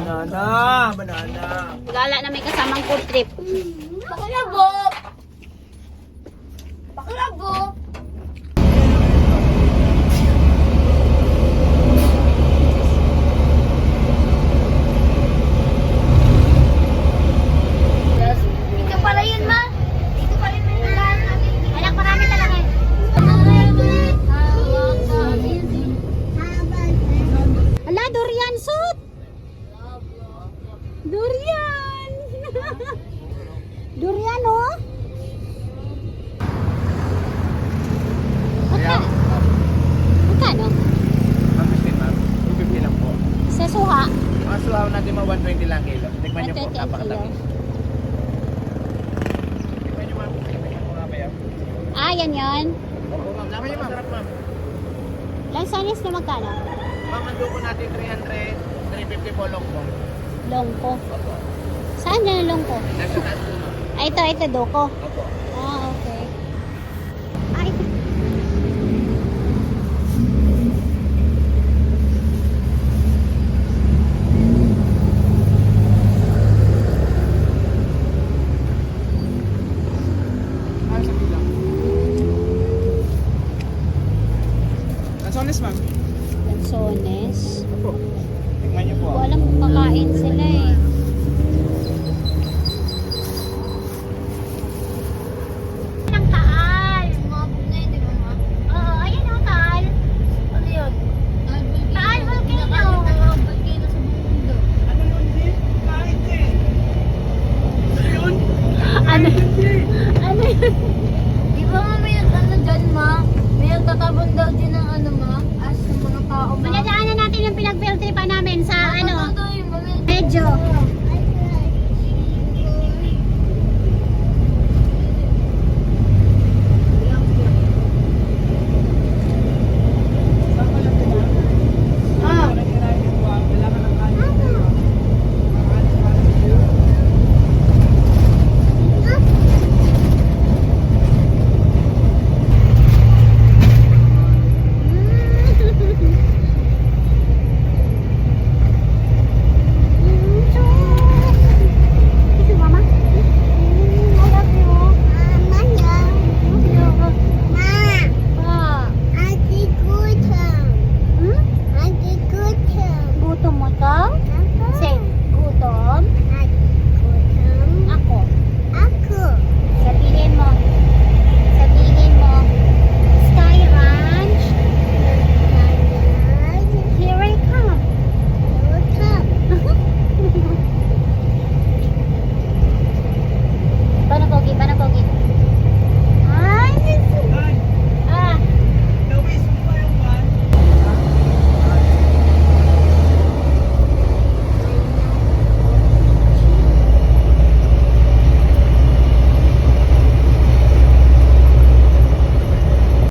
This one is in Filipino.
Banana! Banana! Gala na may kasamang food trip. Pakalabo! Pakalabo! Dito pala yun, ma. Dito pala yun. Anak, marami talaga eh. Ala, durian suit! Durian! Durian, oh! Magkano? Ma'am, 15 ma'am. 250 lang po. Sa suha? Mga suhaw natin mga 120 lang kilo. Tikman niyo po, 120 ang napakatamis. kilo. Tikman niyo ma'am. Tikman niyo po mamaya. Ah, yan yun. Opo ma'am, tikman niyo ma'am. Sarap ma'am. Lansanis na magkano? Ma'am, ang duko natin 300, 350 po long po. Longko. Saan yan ang longko? Nasa taas po ma'am. Ay, ito doko. Opo. Ah, okay. Ay, Ah, sa bilang. Lansones ma'am. lansones. Opo. Tikman niyo po. Hindi ko alam kung kakain sila.